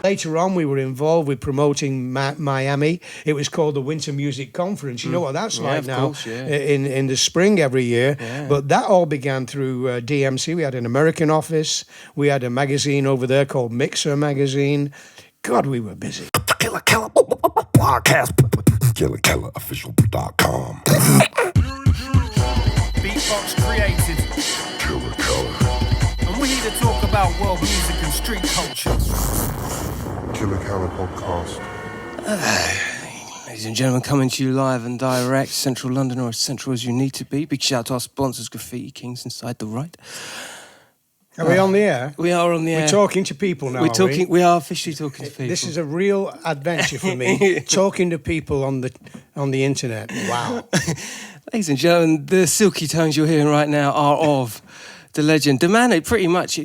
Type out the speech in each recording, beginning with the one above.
Later on, we were involved with promoting Miami. It was called the Winter Music Conference. You know what that's like now, course, yeah. in the spring every year. Yeah. But that all began through DMC. We had an American office. We had a magazine over there called Mixer Magazine. God, we were busy. Killa Kela podcast. KillaKelaOfficial.com. Beatbox created. Killa Kela. And we're here to talk about world music and street culture. Killa Kela podcast. Ladies and gentlemen, coming to you live and direct, Central London, or as central as you need to be. Big shout out to our sponsors, Graffiti Kings inside the right. Are we on the air? We are on the air. We're talking to people now. We are officially talking to people. This is a real adventure for me. Talking to people on the internet. Wow. Ladies and gentlemen, the silky tones you're hearing right now are of the legend, the man. Pretty much,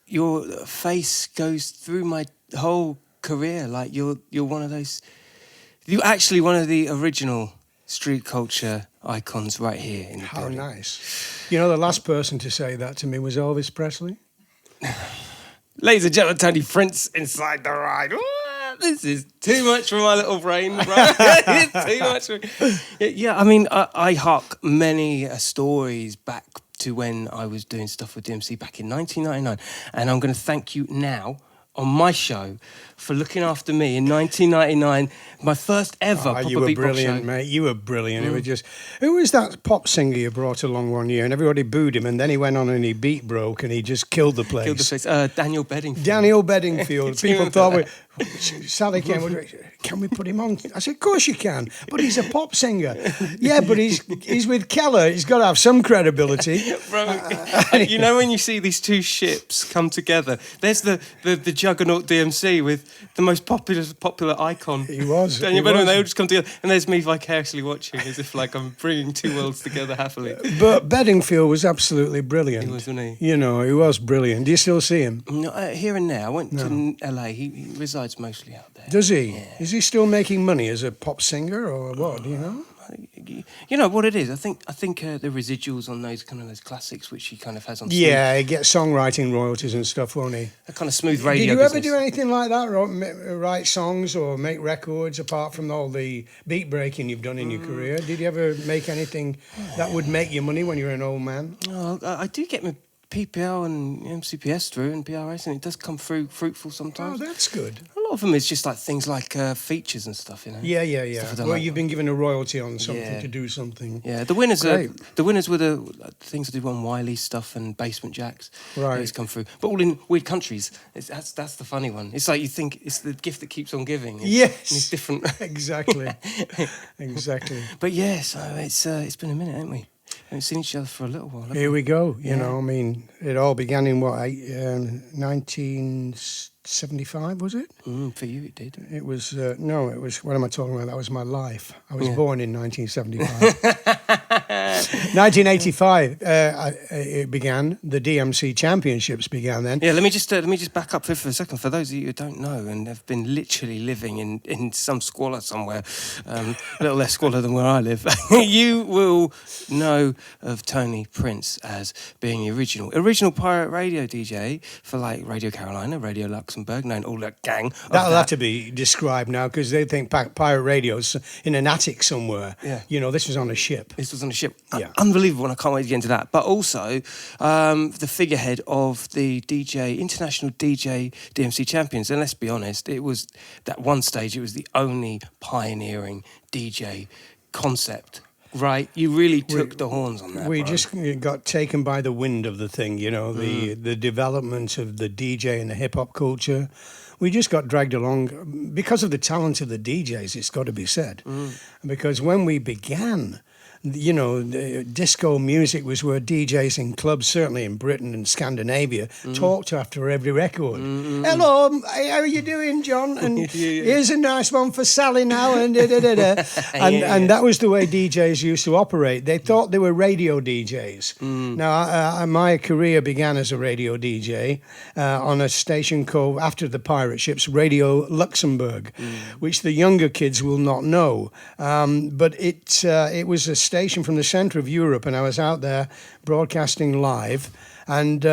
your face goes through my whole career. Like you're one of those. You're actually one of the original street culture icons right here in the building. How nice. You know, the last person to say that to me was Elvis Presley. Ladies and gentlemen, Tony Prince inside the ride. This is too much for my little brain, bro. It's too much for me. Yeah, I mean, I hark many stories back to when I was doing stuff with DMC back in 1999. And I'm going to thank you now on my show for looking after me in 1999, my first ever proper you were beatbox brilliant, show. mate. You were brilliant. It was just, who was that pop singer you brought along one year? And everybody booed him, and then he went on and he beat broke, and he just killed the place. Daniel Bedingfield. Daniel Bedingfield. People thought Sally came, can we put him on? I said, of course you can, but he's a pop singer. Yeah, but he's with Kela. He's got to have some credibility. You know when you see these two ships come together, there's the juggernaut DMC with the most popular icon. He was. Daniel Bedingfield, they all just come together, and there's me vicariously watching as if like I'm bringing two worlds together happily. But Bedingfield was absolutely brilliant. He was, wasn't he? You know, he was brilliant. Do you still see him? No, here and there. I went to LA. He resides mostly out there. Does he? Yeah. Is he still making money as a pop singer or what? Do you know? You know what it is. I think the residuals on those classics, which he kind of has on. Yeah, he gets songwriting royalties and stuff, won't he? A kind of smooth radio. Did you business. ever do anything like that? Write songs or make records apart from all the beat breaking you've done in your career? Did you ever make anything that would make you money when you're an old man? Oh, I do get my PPL and MCPS through and PRS, and it does come through fruitful sometimes. Oh, that's good. A lot of them is just like things like features and stuff, you know. Yeah. Well, like. You've been given a royalty on something to do something. Yeah, the winners were the things that do on Wiley stuff and Basement Jacks. Right, those come through, but all in weird countries. That's the funny one. It's like you think it's the gift that keeps on giving. It's different. Exactly. But yeah, so it's been a minute, haven't we? Haven't seen each other for a little while. Here we go. You know, I mean, it all began in 1975, was it? For you, it did. It was, no, it was, what am I talking about? That was my life. I was born in 1975. 1985, it began. The DMC Championships began then. Yeah, let me just back up for a second. For those of you who don't know and have been literally living in some squalor somewhere, a little less squalor than where I live, you will know of Tony Prince as being the original pirate radio DJ for like Radio Carolina, Radio Luxembourg, known all that gang. That'll have to be described now because they think pirate radio's in an attic somewhere. Yeah. You know, this was on a ship. Yeah. Unbelievable, and I can't wait to get into that. But also, the figurehead of the International DJ DMC Champions. And let's be honest, it was, at one stage, it was the only pioneering DJ concept. Right, you really took the horns on that. We just got taken by the wind of the thing, you know, the development of the DJ and the hip-hop culture. We just got dragged along because of the talent of the DJs, it's got to be said. Because when we began, you know, disco music was where DJs in clubs, certainly in Britain and Scandinavia, talked after every record. Hello, how are you doing, John? And here's a nice one for Sally now. And and that was the way DJs used to operate. They thought they were radio DJs. Now, my career began as a radio DJ on a station called, after the pirate ships, Radio Luxembourg, which the younger kids will not know. But it was a station from the centre of Europe, and I was out there broadcasting live. And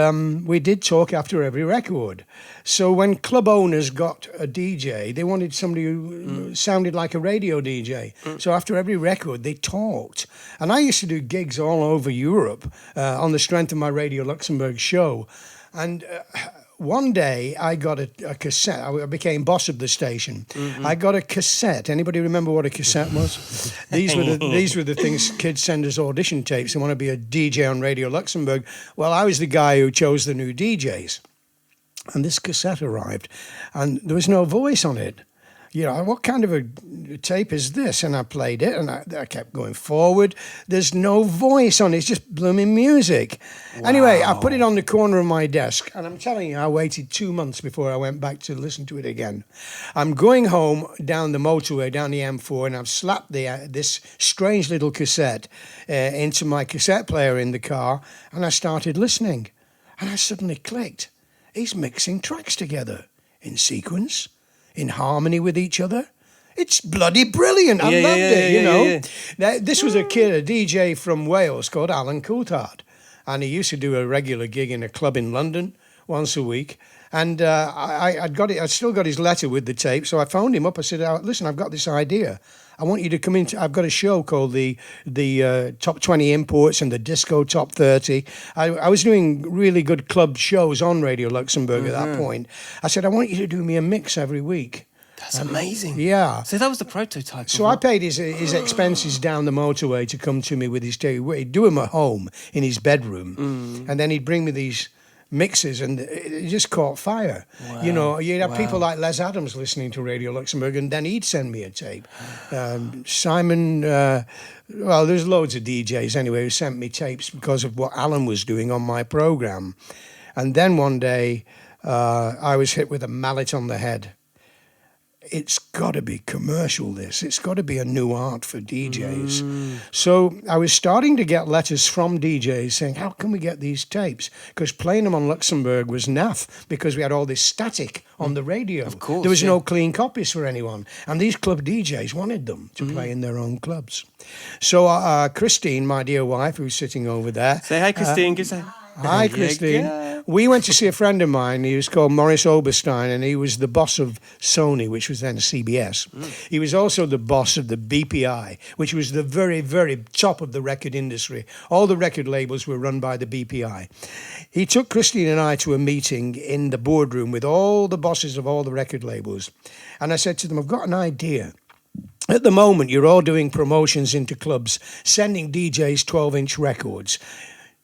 we did talk after every record. So when club owners got a DJ, they wanted somebody who sounded like a radio DJ. So after every record, they talked. And I used to do gigs all over Europe on the strength of my Radio Luxembourg show. And one day I got a cassette. I became boss of the station. I got a cassette. Anybody remember what a cassette was? These were the things kids send as audition tapes. They want to be a DJ on Radio Luxembourg. Well, I was the guy who chose the new DJs. And this cassette arrived, and there was no voice on it. You know, what kind of a tape is this? And I played it, and I kept going forward. There's no voice on it. It's just blooming music. Wow. Anyway, I put it on the corner of my desk, and I'm telling you, I waited 2 months before I went back to listen to it again. I'm going home down the motorway, down the M4, and I've slapped this strange little cassette into my cassette player in the car, and I started listening. And I suddenly clicked. He's mixing tracks together in sequence, in harmony with each other. It's bloody brilliant. I loved it, you know. Now, this was a kid, a DJ from Wales called Alan Coulthard. And he used to do a regular gig in a club in London once a week. And I'd still got his letter with the tape. So I phoned him up. I said, listen, I've got this idea. I want you to come in. I've got a show called the Top 20 Imports and the Disco Top 30. I was doing really good club shows on Radio Luxembourg at that point. I said, I want you to do me a mix every week. That's amazing. Yeah. So that was the prototype. So I paid his expenses down the motorway to come to me with his tape. He'd do him at home in his bedroom. And then he'd bring me these mixes, and it just caught fire. Wow. You know, you'd have people like Les Adams listening to Radio Luxembourg, and then he'd send me a tape. Simon, well, there's loads of DJs anyway who sent me tapes because of what Alan was doing on my program. And then one day, I was hit with a mallet on the head. It's got to be commercial, this. It's got to be a new art for DJs. So I was starting to get letters from DJs saying, how can we get these tapes? Because playing them on Luxembourg was naff because we had all this static on the radio. Of course, there was no clean copies for anyone. And these club DJs wanted them to play in their own clubs. So Christine, my dear wife, who's sitting over there. Say hi, Christine. Give us a... Hi, Christine. We went to see a friend of mine. He was called Maurice Oberstein, and he was the boss of Sony, which was then CBS. He was also the boss of the BPI, which was the very, very top of the record industry. All the record labels were run by the BPI. He took Christine and I to a meeting in the boardroom with all the bosses of all the record labels. And I said to them, I've got an idea. At the moment, you're all doing promotions into clubs, sending DJs 12-inch records.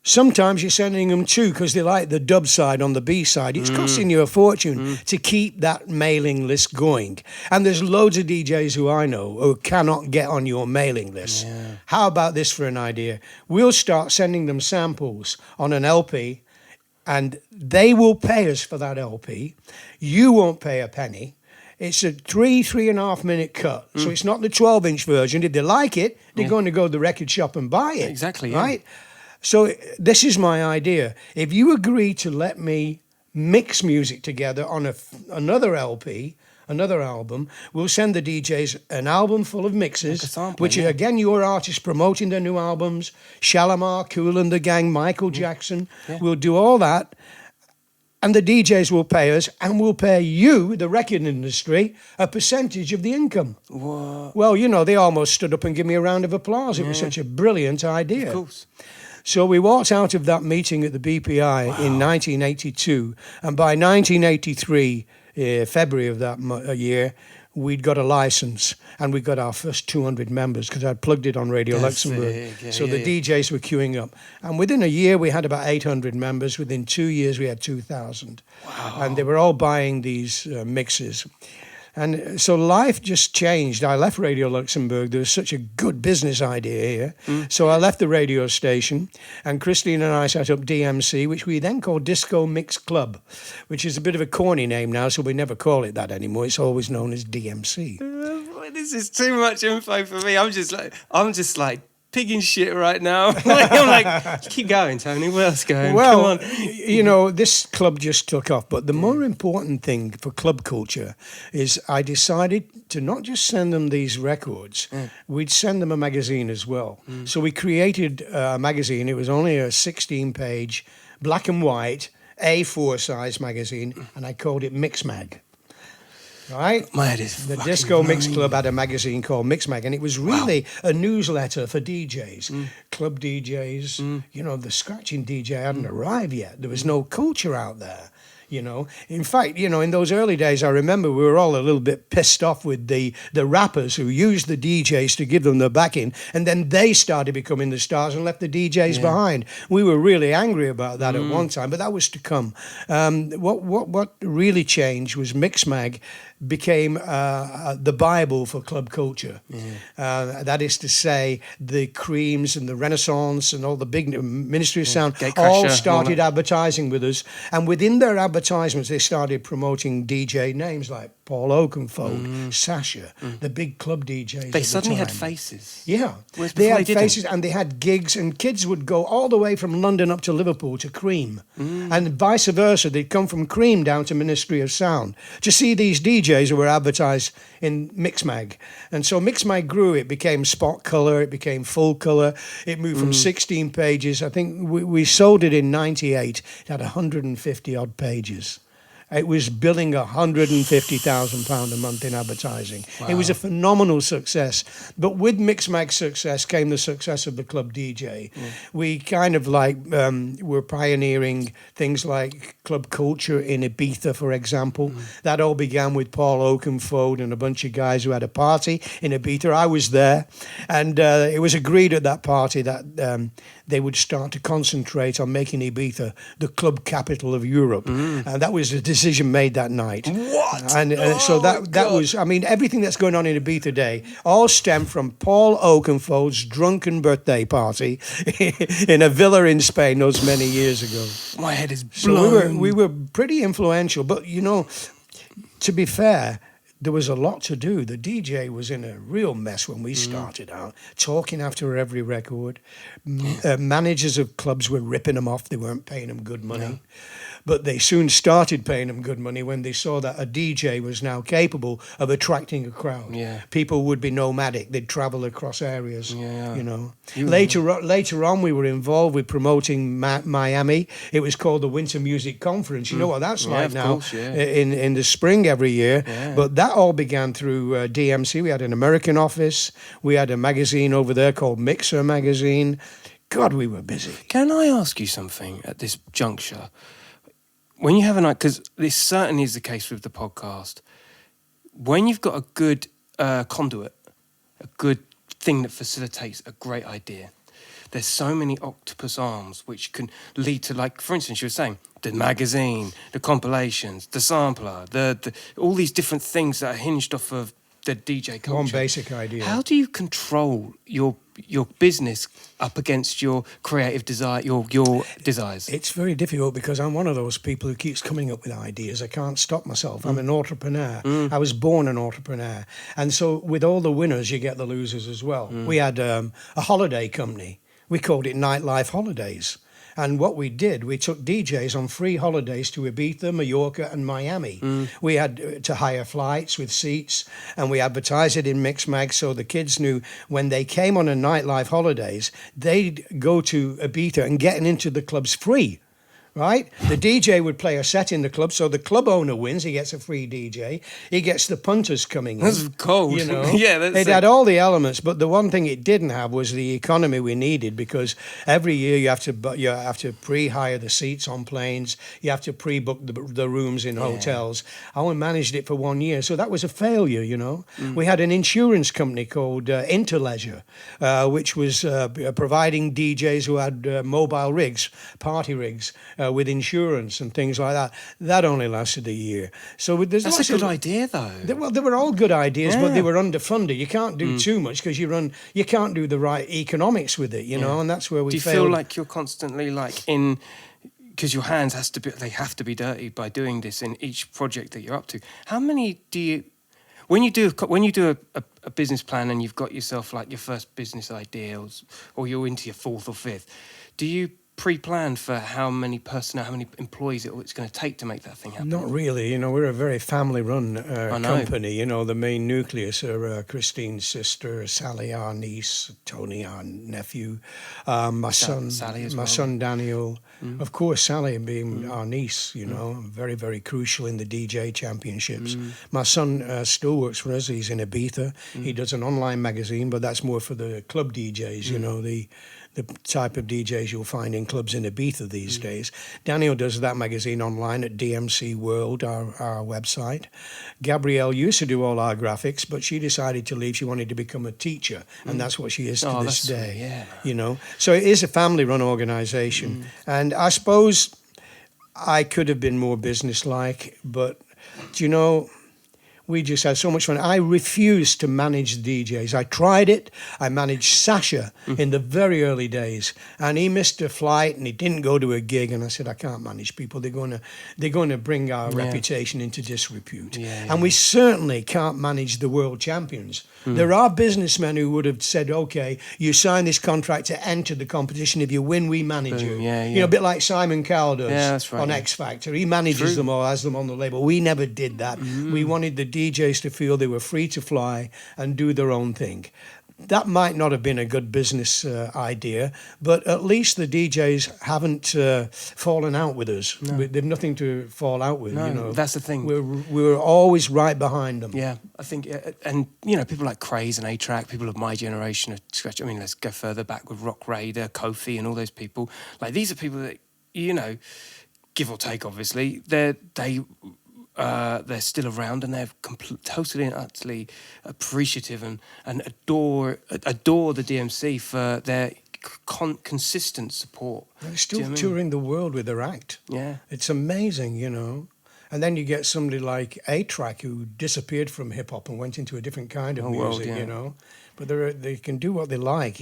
Sometimes you're sending them two because they like the dub side on the B side. It's costing you a fortune to keep that mailing list going. And there's loads of DJs who I know who cannot get on your mailing list. Yeah. How about this for an idea? We'll start sending them samples on an LP, and they will pay us for that LP. You won't pay a penny. It's a 3.5 minute cut. So it's not the 12-inch version. If they like it, they're going to go to the record shop and buy it. Exactly, right? So this is my idea. If you agree to let me mix music together on another LP, another album, we'll send the DJs an album full of mixes, like sampling, which are, again, your artists promoting their new albums, Shalimar, Kool and the Gang, Michael Jackson. Yeah. We'll do all that. And the DJs will pay us, and we'll pay you, the record industry, a percentage of the income. What? Well, you know, they almost stood up and gave me a round of applause. It was such a brilliant idea. Of course. So we walked out of that meeting at the BPI in 1982, and by 1983, February of that year, we'd got a license, and we got our first 200 members because I'd plugged it on Radio Luxembourg. So the DJs were queuing up. And within a year, we had about 800 members. Within 2 years, we had 2,000. Wow. And they were all buying these mixes. And so life just changed. I left Radio Luxembourg. There was such a good business idea here. So I left the radio station, and Christine and I set up DMC, which we then called Disco Mix Club, which is a bit of a corny name now, so we never call it that anymore. It's always known as DMC. This is too much info for me. I'm just like pigging shit right now. I'm like, keep going, Tony. What else going? Well, Come on. you know, this club just took off. But the more important thing for club culture is I decided to not just send them these records, we'd send them a magazine as well. So we created a magazine. It was only a 16-page, black and white, A4 size magazine, and I called it Mixmag. Right? My head is The fucking Disco Mix blowing. Club had a magazine called Mixmag, and it was really a newsletter for DJs, club DJs. You know, the scratching DJ hadn't arrived yet. There was no culture out there. You know, in fact, you know, in those early days, I remember we were all a little bit pissed off with the rappers who used the DJs to give them the backing, and then they started becoming the stars and left the DJs behind. We were really angry about that at one time, but that was to come. What really changed was Mixmag became the Bible for club culture. That is to say, the Creams and the Renaissance and all the big Ministry of Sound Gatecrasher, all all started that. advertising with us, and within their advertisements they started promoting DJ names like Paul Oakenfold, Sasha, the big club DJs. They of the suddenly had time. faces. Yeah, Whereas they before had they didn't. faces and they had gigs, and kids would go all the way from London up to Liverpool to Cream, and vice versa. They'd come from Cream down to Ministry of Sound to see these DJs who were advertised in Mixmag. And so Mixmag grew. It became spot colour, it became full colour. It moved from 16 pages. I think we sold it in 98. It had 150 odd pages. It was billing £150,000 a month in advertising. It was a phenomenal success. But with Mixmag's success came the success of the club DJ. We kind of like were pioneering things like club culture in Ibiza, for example. That all began with Paul Oakenfold and a bunch of guys who had a party in Ibiza. I was there. And it was agreed at that party that they would start to concentrate on making Ibiza the club capital of Europe. And that was a decision made that night. What? And so that was, I mean, everything that's going on in Ibiza today all stemmed from Paul Oakenfold's drunken birthday party in a villa in Spain those many years ago. My head is So blown. we were pretty influential, but you know, to be fair, there was a lot to do. The DJ was in a real mess when we started out, talking after every record. Managers of clubs were ripping them off. They weren't paying them good money. But they soon started paying them good money when they saw that a DJ was now capable of attracting a crowd. Yeah. People would be nomadic. They'd travel across areas, Yeah. you know. Later on, we were involved with promoting Miami. It was called the Winter Music Conference. You know what that's like of now course, yeah. in the spring every year. Yeah. But that all began through DMC. We had an American office. We had a magazine over there called Mixer Magazine. God, we were busy. Can I ask you something at this juncture? When you have a night, because this certainly is the case with the podcast, when you've got a good conduit, a good thing that facilitates a great idea, there's so many octopus arms which can lead to, like, for instance, you were saying, the magazine, the compilations, the sampler, the all these different things that are hinged off of the DJ culture. One basic idea. How do you control your business up against your creative desire, your desires? It's very difficult because I'm one of those people who keeps coming up with ideas. I can't stop myself. I'm an entrepreneur. I was born an entrepreneur. And so with all the winners, you get the losers as well. We had a holiday company. We called it Nightlife Holidays. And what we did, we took DJs on free holidays to Ibiza, Mallorca, and Miami. We had to hire flights with seats, and we advertised it in Mixmag so the kids knew when they came on a nightlife holidays, they'd go to Ibiza and get into the clubs free. Right? The DJ would play a set in the club, so the club owner wins. He gets a free DJ. He gets the punters coming in. That's cold. You know? Yeah, that's it had all the elements, but the one thing it didn't have was the economy we needed, because every year you have to pre-hire the seats on planes. You have to pre-book the rooms in hotels. I only managed it for 1 year, so that was a failure. You know, we had an insurance company called Interleisure, which was providing DJs who had mobile rigs, party rigs. With insurance and things like that. That only lasted a year. So there's That's lots a good of, idea, though. Well, they were all good ideas, but they were underfunded. You can't do too much because you can't do the right economics with it, you know, and that's where we Do you failed. feel like you're constantly like in, because your hands they have to be dirty by doing this in each project that you're up to? How many do you, when you do a business plan and you've got yourself like your first business idea, or you're into your fourth or fifth, do you pre-plan for how many personnel, how many employees it's going to take to make that thing happen? Not really. We're a very family-run company. The main nucleus are Christine's sister, Sally, our niece, Tony, our nephew, my son, Sally as my well. son Daniel. Of course, Sally being our niece. Very, very crucial in the DJ championships. My son still works for us. He's in Ibiza. He does an online magazine, but that's more for the club DJs. The type of DJs you'll find in clubs in Ibiza these days. Daniel does that magazine online at DMC World, our website. Gabrielle used to do all our graphics, but she decided to leave. She wanted to become a teacher, and that's what she is to this day. Yeah. So it is a family-run organization. And I suppose I could have been more business-like, but, we just had so much fun. I refused to manage DJs. I tried it. I managed Sasha in the very early days, and he missed a flight and he didn't go to a gig. And I said, I can't manage people. They're going to bring our reputation into disrepute. And we certainly can't manage the world champions. There are businessmen who would have said, okay, you sign this contract to enter the competition. If you win, we manage you. A bit like Simon Cowell does on X Factor. He manages them all, has them on the label. We never did that. We wanted the DJs to feel they were free to fly and do their own thing. That might not have been a good business idea, but at least the DJs haven't fallen out with us. No. They've nothing to fall out with. No, that's the thing. We're always right behind them. Yeah, I think, and people like Craze and A-Track, people of my generation, let's go further back with Rock Raider, Kofi, and all those people. Like, these are people that, give or take, obviously, they're still around, and they're totally and utterly appreciative and adore the DMC for their consistent support. They're still touring the world with their act. Yeah. It's amazing, And then you get somebody like A-Track who disappeared from hip-hop and went into a different kind of music, But they can do what they like,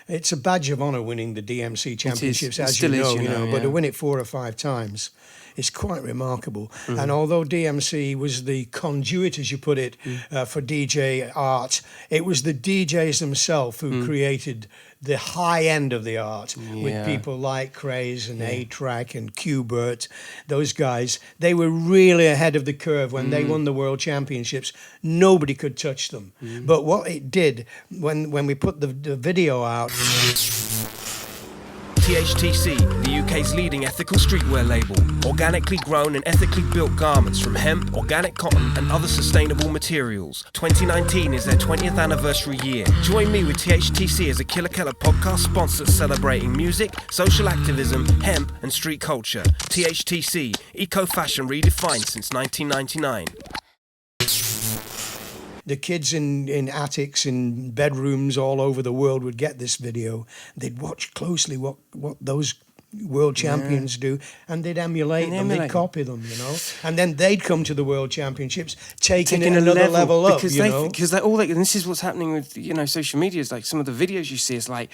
It's a badge of honor winning the DMC championships, as you know, but to win it 4 or 5 times, it's quite remarkable. And although DMC was the conduit, as you put it, for DJ art, it was the DJs themselves who created the high end of the art with people like Craze and A-Track and Qbert. Those guys, they were really ahead of the curve when they won the World Championships. Nobody could touch them. But what it did, when we put the video out... THTC, the UK's leading ethical streetwear label. Organically grown and ethically built garments from hemp, organic cotton and other sustainable materials. 2019 is their 20th anniversary year. Join me with THTC as a Killa Kela podcast sponsor celebrating music, social activism, hemp and street culture. THTC, eco-fashion redefined since 1999. The kids in attics, in bedrooms all over the world would get this video. They'd watch closely what those world champions do, and they'd emulate them, they'd copy them, And then they'd come to the world championships, taking it another level up, because and this is what's happening with social media. Is like some of the videos you see is like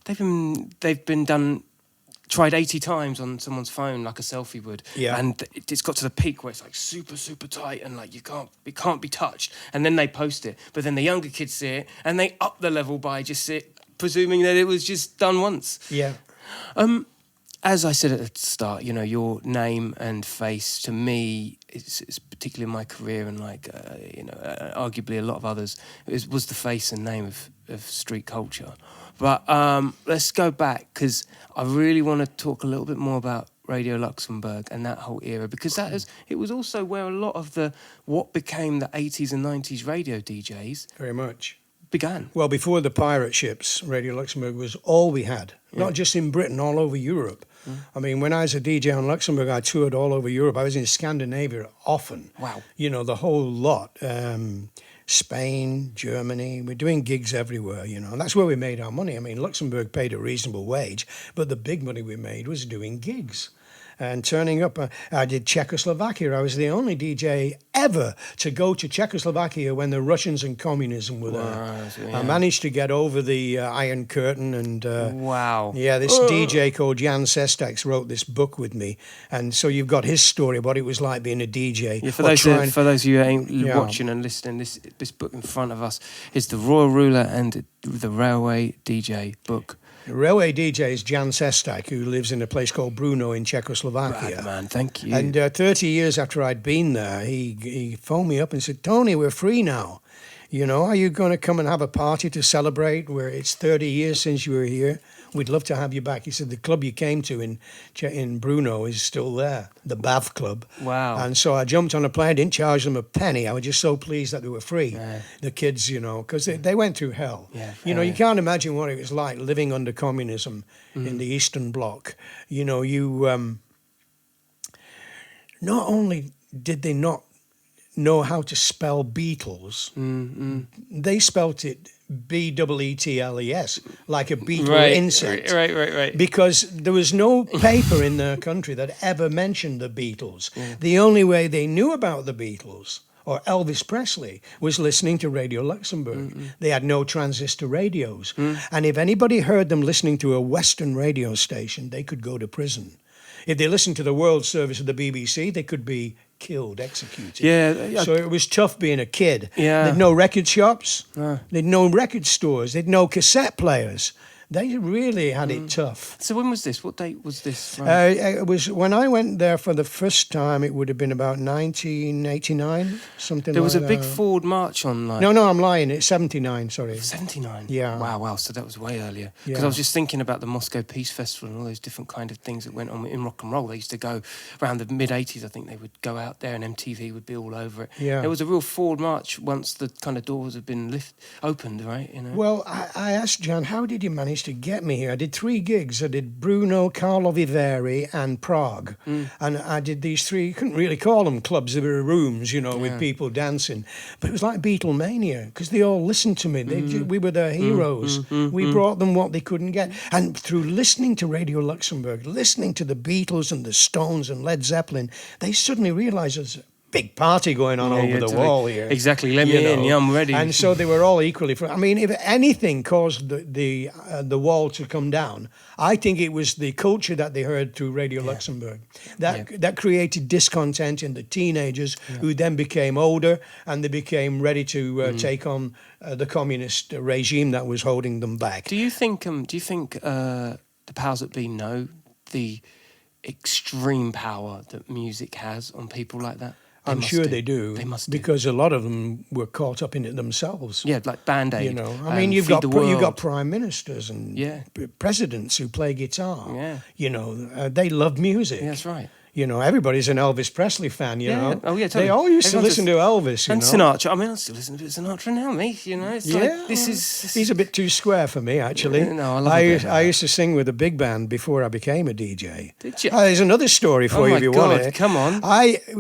they've been tried 80 times on someone's phone, like a selfie would. Yeah. And it's got to the peak where it's like super, super tight and like it can't be touched. And then they post it. But then the younger kids see it and they up the level by presuming that it was just done once. Yeah. As I said at the start, your name and face to me, it's particularly in my career and arguably a lot of others, was the face and name of street culture. But let's go back, because I really want to talk a little bit more about Radio Luxembourg and that whole era, because it was also where a lot of what became the 80s and 90s radio DJs very much began. Well, before the pirate ships, Radio Luxembourg was all we had, not just in Britain, all over Europe. I mean, when I was a DJ on Luxembourg, I toured all over Europe. I was in Scandinavia often. Wow. The whole lot. Spain, Germany, we're doing gigs everywhere, and that's where we made our money. I mean, Luxembourg paid a reasonable wage, but the big money we made was doing gigs. and turning up. I did Czechoslovakia. I was the only DJ ever to go to Czechoslovakia when the Russians and communism were there. Right, yeah. I managed to get over the Iron Curtain, and Wow. yeah, this DJ called Jan Sestak wrote this book with me, and so you've got his story, what it was like being a DJ. Yeah, for those of you who ain't watching and listening, this book in front of us is the Royal Ruler and the Railway DJ book. The railway DJ is Jan Sestak, who lives in a place called Brno in Czechoslovakia. Right, man, thank you. And 30 years after I'd been there, he phoned me up and said, Tony, we're free now. You know, are you going to come and have a party to celebrate where it's 30 years since you were here? We'd love to have you back. He said, the club you came to in Brno is still there, the BAV Club. Wow. And so I jumped on a plane, didn't charge them a penny. I was just so pleased that they were free. Yeah. The kids, you know, because they went through hell. Yeah, you know, you can't imagine what it was like living under communism in the Eastern Bloc. You know, not only did they not know how to spell Beatles, they spelt it Beetles, like a beetle insect. Right. Because there was no paper in their country that ever mentioned the Beatles. Yeah. The only way they knew about the Beatles or Elvis Presley was listening to Radio Luxembourg. They had no transistor radios. And if anybody heard them listening to a Western radio station, they could go to prison. If they listened to the World Service of the BBC, they could be killed, executed. Yeah. So it was tough being a kid. Yeah. They'd no record shops. They'd no record stores. They'd no cassette players. They really had it tough. So when was this? What date was this? It was when I went there for the first time. It would have been about 1989, something. There was like a big that. Ford march on. Like, No, I'm lying. It's 79. Sorry. 79. Yeah. Wow. So that was way earlier. Because Yeah. I was just thinking about the Moscow Peace Festival and all those different kind of things that went on in rock and roll. They used to go around the mid 80s. I think they would go out there and MTV would be all over it. Yeah. There was a real Ford march once the kind of doors had been opened, right? You know. Well, I asked Jan, how did you manage to get me here? I did 3 gigs. I did Brno, Karlovy Vary, and Prague. And I did these 3, you couldn't really call them clubs, they were rooms, you know, with people dancing. But it was like Beatlemania, because they all listened to me. We were their heroes. We brought them what they couldn't get. And through listening to Radio Luxembourg, listening to the Beatles and the Stones and Led Zeppelin, they suddenly realised there's a big party going on over the wall here. Exactly, let me in, yeah, I'm ready. And so they were all equally. I mean, if anything caused the wall to come down, I think it was the culture that they heard through Radio Luxembourg. That created discontent in the teenagers who then became older and they became ready to take on the communist regime that was holding them back. Do you think the powers that be know the extreme power that music has on people like that? I'm sure they do. They must do. Because a lot of them were caught up in it themselves. Yeah, like Band-Aid. You know, I mean, you've got prime ministers and presidents who play guitar. Yeah. You know, they love music. Yeah, that's right. You know, everybody's an Elvis Presley fan, you know. Oh, yeah, totally. They all used to Everyone listen to Elvis, you and know. Sinatra. I mean, I still listen to Sinatra now, mate. You know, it's like, He's a bit too square for me, actually. No, I love it. I used to sing with a big band before I became a DJ. Did you? There's another story for you if you want it. Come on.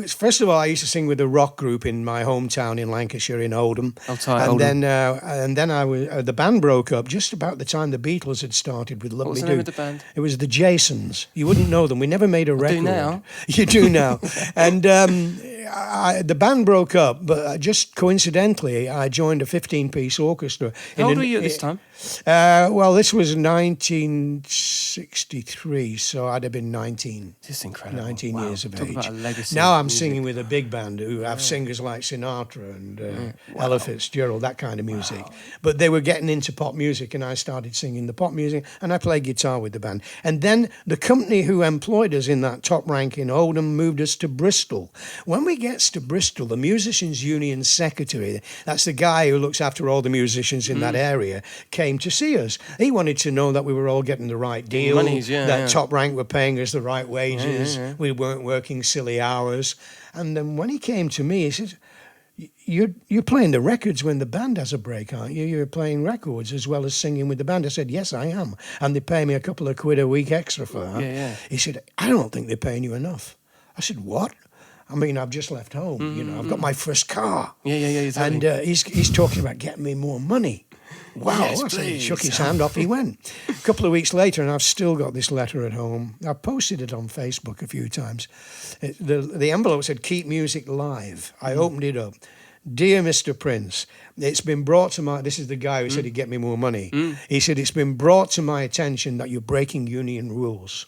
First of all, I used to sing with a rock group in my hometown in Lancashire, in Oldham. Oldham. And then I was the band broke up just about the time the Beatles had started with Lovely What was the Dude. name of the band? It was the Jasons. You wouldn't know them. We never made a record. do now. You do now. And the band broke up, but just coincidentally, I joined a 15-piece orchestra. How old were you at this time? Well, this was 1963, so I'd have been 19. Just incredible. 19 years of Talk age. about a legacy Now of I'm music. singing with a big band who have singers like Sinatra and Ella Fitzgerald, that kind of music. But they were getting into pop music, and I started singing the pop music, and I played guitar with the band. And then the company who employed us in that top rank in Oldham moved us to Bristol. When we get to Bristol, the Musicians Union Secretary, that's the guy who looks after all the musicians in that area, came to see us. He wanted to know that we were all getting the right deal, that Top Rank were paying us the right wages, we weren't working silly hours. And then when he came to me, he said, you're playing the records when the band has a break, aren't you? You're playing records as well as singing with the band. I said, yes, I am. And they pay me a couple of quid a week extra for that. He said, I don't think they're paying you enough. I said, what? I mean, I've just left home, you know, I've got my first car. Yeah. And he's talking about getting me more money. Wow, Yes, so he please. shook his hand, off he went. A couple of weeks later, and I've still got this letter at home. I posted it on Facebook a few times. The envelope said, "Keep music live." I opened it up. "Dear Mr. Prince, it's been brought to my..." This is the guy who said he'd get me more money. He said, "It's been brought to my attention that you're breaking union rules.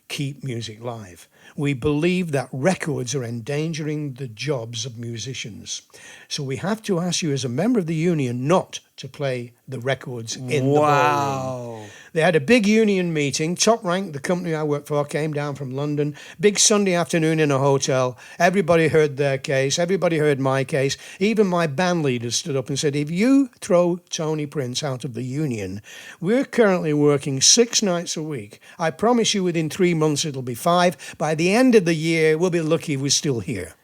Keep music live. We believe that records are endangering the jobs of musicians. So we have to ask you as a member of the union not to play the records in the ballroom." They had a big union meeting. Top Rank, the company I work for, came down from London. Big Sunday afternoon in a hotel. Everybody heard their case. Everybody heard my case. Even my band leader stood up and said, "If you throw Tony Prince out of the union, we're currently working 6 nights a week. I promise you within 3 months it'll be 5. By the end of the year, we'll be lucky if we're still here."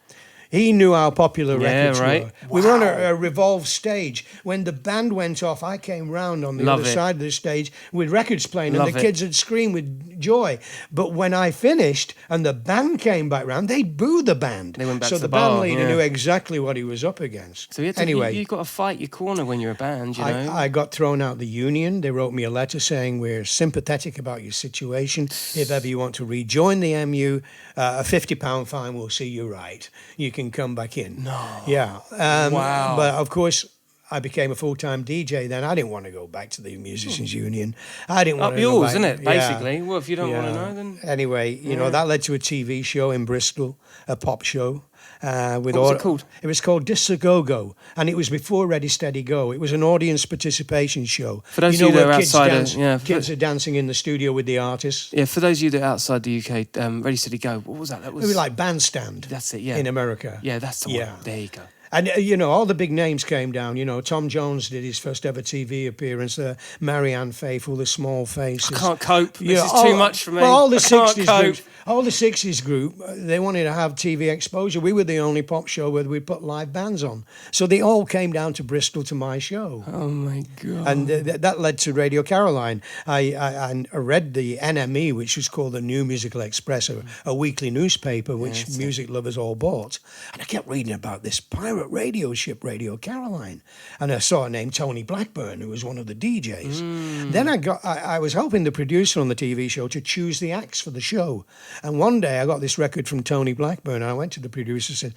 He knew how popular records were. We were on a revolved stage. When the band went off, I came round on the other side of the stage with records playing, and the kids would scream with joy. But when I finished and the band came back round, they'd boo the band. They went back so to the the bar, band leader knew exactly what he was up against. So you had to, anyway, you've got to fight your corner when you're a band, you know. I got thrown out the union. They wrote me a letter saying, "We're sympathetic about your situation. If ever you want to rejoin the MU, a £50 fine will see you right. You can come back in." No. Yeah. Wow. But of course, I became a full-time DJ then. I didn't want to go back to the Musicians Union. I didn't want Up to go yours, back. isn't it, Yeah. basically? Well, if you don't want to know, then... Anyway, you know, that led to a TV show in Bristol, a pop show. With What was it called? It was called Dis-A-Go-Go, and it was before Ready, Steady, Go. It was an audience participation show. For those of you that where are kids outside dance, of... kids are dancing in the studio with the artists. Yeah, for those of you that are outside the UK, Ready, Steady, Go, what was that? That It was like Bandstand. That's it, yeah. In America. Yeah, that's the Yeah. one. There you go. And, you know, all the big names came down. You know, Tom Jones did his first ever TV appearance. Marianne Faithfull, The Small Faces. I can't cope. Yeah, This is too much for me. Well, all the I can't 60s cope. groups, all the 60s group, they wanted to have TV exposure. We were the only pop show where we put live bands on. So they all came down to Bristol to my show. Oh, my God. And that led to Radio Caroline. I read the NME, which was called the New Musical Express, a weekly newspaper which music lovers all bought. And I kept reading about this pirate radio ship, Radio Caroline. And I saw a name, Tony Blackburn, who was one of the DJs. Then I was helping the producer on the TV show to choose the acts for the show. And one day I got this record from Tony Blackburn. And I went to the producer and said,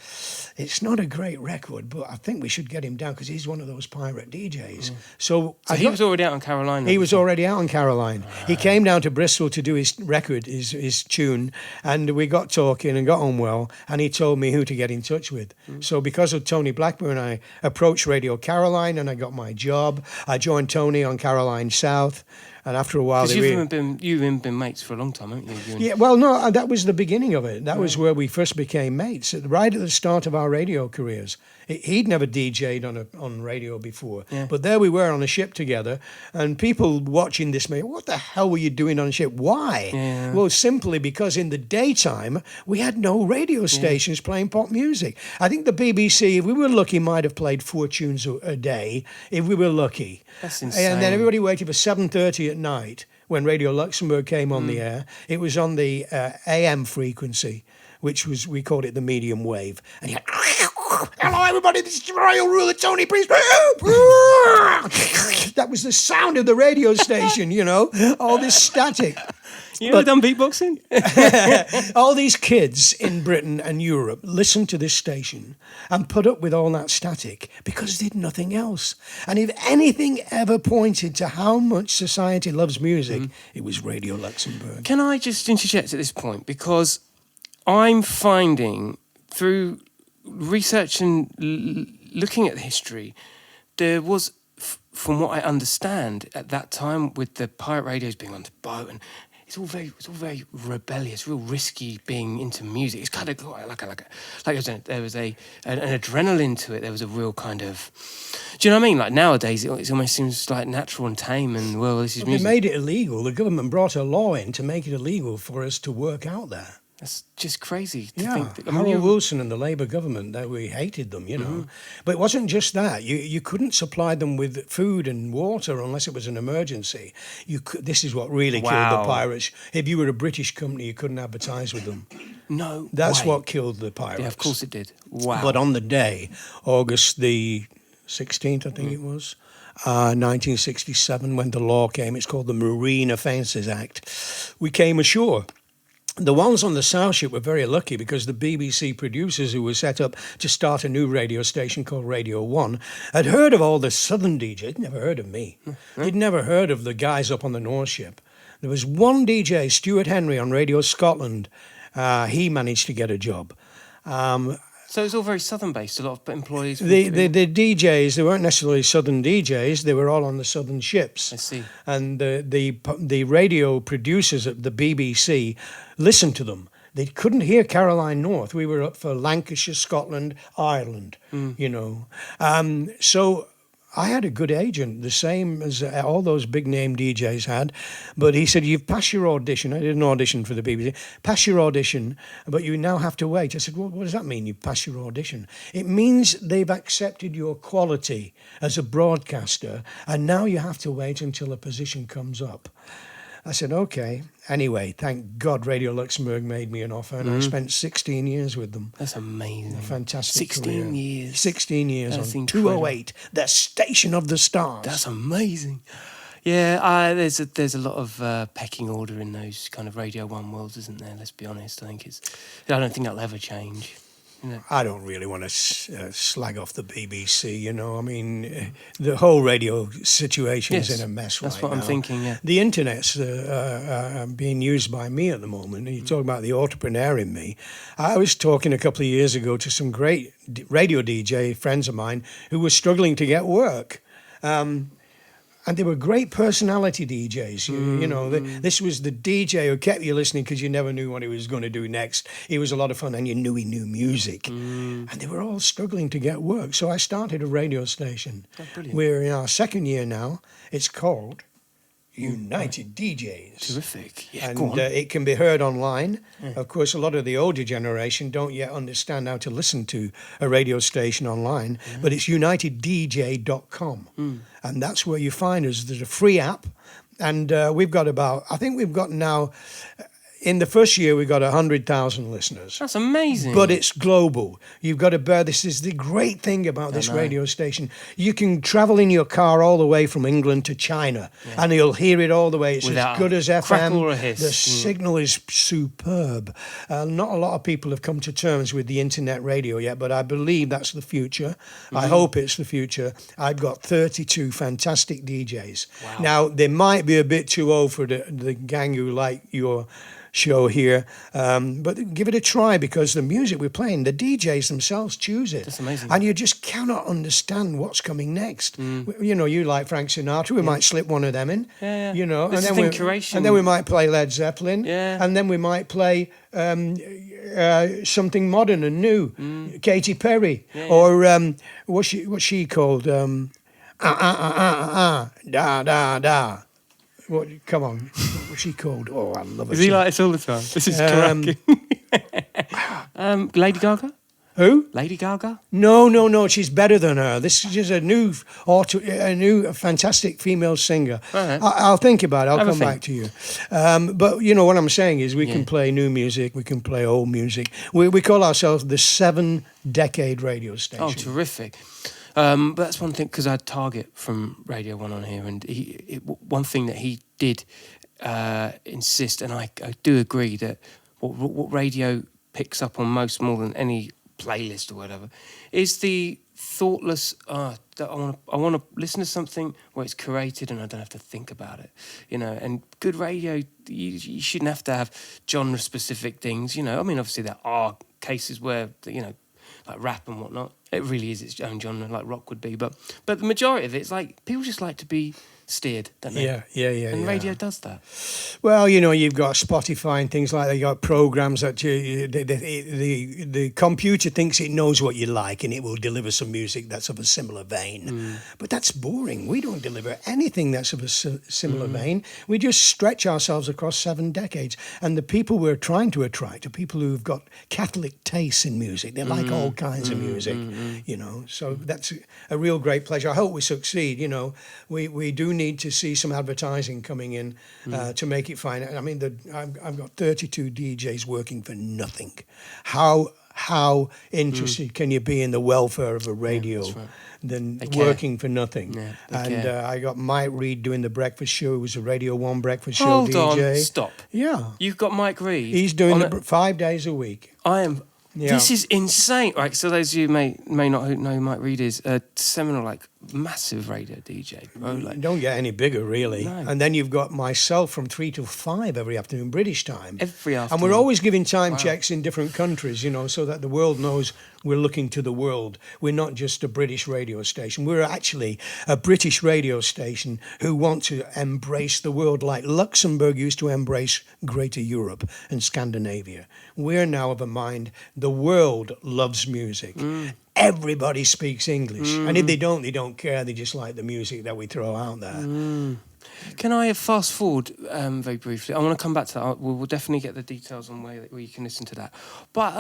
"It's not a great record, but I think we should get him down because he's one of those pirate DJs." So he was already out on Carolina. He was already out on Caroline. He came down to Bristol to do his record, his tune, and we got talking and got on well, and he told me who to get in touch with. So because of Tony Blackburn, I approached Radio Caroline and I got my job. I joined Tony on Caroline South, and after a while... Because you've been mates for a long time, haven't you? Yeah, well, no, that was the beginning of it. That was where we first became mates, right at the start of our radio careers. He'd never DJ'd on radio before, but there we were on a ship together, and people watching this me, "What the hell were you doing on a ship? Why?" Yeah. Well, simply because in the daytime we had no radio stations playing pop music. I think the BBC, if we were lucky, might have played 4 tunes a day, if we were lucky. That's insane. And then everybody waited for 7:30 at night when Radio Luxembourg came on the air. It was on the AM frequency, which was, we called it the medium wave. And you had, "Hello, everybody, this is Royal Ruler Tony Priest." That was the sound of the radio station, you know, all this static. You ever done beatboxing? All these kids in Britain and Europe listened to this station and put up with all that static because they did nothing else. And if anything ever pointed to how much society loves music, it was Radio Luxembourg. Can I just interject at this point? Because I'm finding through research and looking at the history, there was, from what I understand at that time, with the pirate radios being on the boat, and it's all very rebellious, real risky being into music. It's kind of like there was an adrenaline to it. There was a real kind of, do you know what I mean? Like nowadays, it almost seems like natural and tame, and well, this is They music. made it illegal. The government brought a law in to make it illegal for us to work out there. That's just crazy to Yeah, think. That, Harold Wilson and the Labour government, that we hated them, you know. But it wasn't just that. You couldn't supply them with food and water unless it was an emergency. This is what really killed the pirates. If you were a British company, you couldn't advertise with them. No, That's way. what killed the pirates. Yeah, of course it did. Wow. But on the day, August the 16th, I think it was, 1967, when the law came. It's called the Marine Offences Act. We came ashore. The ones on the South Ship were very lucky because the BBC producers who were set up to start a new radio station called Radio 1 had heard of all the Southern DJs. They'd never heard of me. They'd never heard of the guys up on the North Ship. There was one DJ, Stuart Henry, on Radio Scotland. He managed to get a job. So it's all very southern based. A lot of employees. The DJs, they weren't necessarily Southern DJs. They were all on the Southern ships. I see. And the radio producers at the BBC listened to them. They couldn't hear Caroline North. We were up for Lancashire, Scotland, Ireland. You know, so I had a good agent, the same as all those big name DJs had. But he said, "You've passed your audition." I did an audition for the BBC. "Pass your audition, but you now have to wait." I said, "Well, what does that mean, you pass your audition?" "It means they've accepted your quality as a broadcaster, and now you have to wait until a position comes up." I said, "Okay." Anyway, thank God Radio Luxembourg made me an offer, and I spent 16 years with them. That's amazing. A fantastic 16 career. years. 16 years That's on incredible. 208, the station of the stars. That's amazing. Yeah, there's a lot of pecking order in those kind of Radio 1 worlds, isn't there? Let's be honest. I don't think that'll ever change. You know? I don't really want to slag off the BBC, you know. I mean, the whole radio situation is in a mess right now. That's what I'm thinking, yeah. The internet's being used by me at the moment. You talk about the entrepreneur in me. I was talking a couple of years ago to some great radio DJ friends of mine who were struggling to get work. And they were great personality DJs. You know, this was the DJ who kept you listening because you never knew what he was going to do next. He was a lot of fun, and you knew he knew music. And they were all struggling to get work. So I started a radio station. Oh, brilliant. We're in our second year now. It's called United DJs. Terrific. Yeah, And go on. it can be heard online. Of course, a lot of the older generation don't yet understand how to listen to a radio station online, but it's uniteddj.com. And that's where you find us. There's a free app, and we've got now, in the first year, we got 100,000 listeners. That's amazing. But it's global. You've got to bear this is the great thing about this know. radio station. You can travel in your car all the way from England to China, and you'll hear it all the way. It's Without as good as a crackle FM. or a hiss. The signal is superb. Not a lot of people have come to terms with the internet radio yet, but I believe that's the future. I hope it's the future. I've got 32 fantastic DJs. Wow. Now, they might be a bit too old for the gang who like your show here, but give it a try, because the music we're playing, the DJs themselves choose it. That's amazing. And you just cannot understand what's coming next. You know, you like Frank Sinatra, we might slip one of them in. Yeah. You know, This and is then the curation. and then we might play Led Zeppelin. Yeah. And then we might play something modern and new, Katy Perry, or what's she called? Da da da. What? Come on, what's she called? Oh, I love her. Is he like this all the time? This is cracking. Lady Gaga? Who? Lady Gaga? No. She's better than her. This is just a new fantastic female singer. Right. I'll think about it. I'll Have a come think. back to you. But you know what I'm saying is we can play new music. We can play old music. We call ourselves the 7-decade radio station. Oh, terrific. But that's one thing, because I had Target from Radio 1 on here, and one thing that he did insist, and I do agree, that what radio picks up on more than any playlist or whatever, is the thoughtless, that I want to listen to something where it's curated and I don't have to think about it, you know. And good radio, you shouldn't have to have genre-specific things, you know. I mean, obviously there are cases where, you know, like rap and whatnot, it really is its own genre, like rock would be. But the majority of it, it's like people just like to be steered, don't they? Yeah. And radio does that. Well, you know, you've got Spotify and things like that. You got programs that the computer thinks it knows what you like, and it will deliver some music that's of a similar vein. But that's boring. We don't deliver anything that's of a similar vein. We just stretch ourselves across 7 decades. And the people we're trying to attract are people who've got Catholic tastes in music. They like all kinds of music, you know. So that's a real great pleasure. I hope we succeed. You know, we do need to see some advertising coming in to make it fine. I mean, I've got 32 DJs working for nothing. How how interested can you be in the welfare of a radio that's right. than They care. working for nothing. Yeah, they And care. I got Mike Reed doing the breakfast show. He was a Radio 1 breakfast show Hold DJ. on, stop. Yeah. You've got Mike Reed. He's doing on the a- 5 days a week. I am. Yeah. This is insane. Right, so those of you may not know who Mike Reed is, a seminal, like, massive radio DJ, bro. Like, Don't get any bigger, really. No. And then you've got myself from 3 till 5 every afternoon, British time. every And afternoon. we're always giving time checks in different countries, you know, so that the world knows we're looking to the world. We're not just a British radio station. We're actually a British radio station who want to embrace the world like Luxembourg used to embrace Greater Europe and Scandinavia. We're now of a mind, the world loves music. Everybody speaks English. And if they don't care. They just like the music that we throw out there. Can I fast forward very briefly? I want to come back to that. We'll definitely get the details on where you can listen to that. But